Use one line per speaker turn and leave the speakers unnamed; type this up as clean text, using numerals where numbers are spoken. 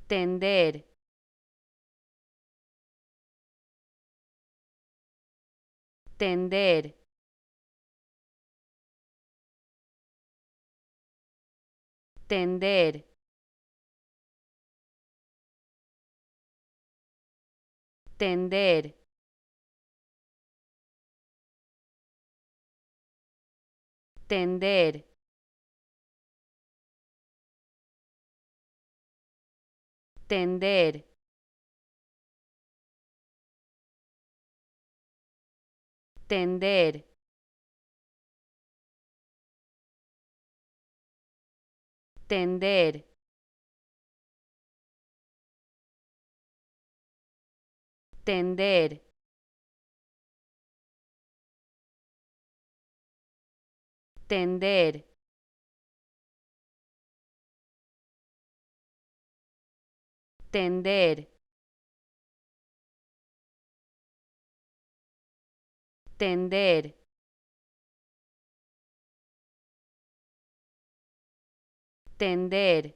tender, tender, tender, tender, tender, tender, tender, tender, tender, tender, tender, tender, tender,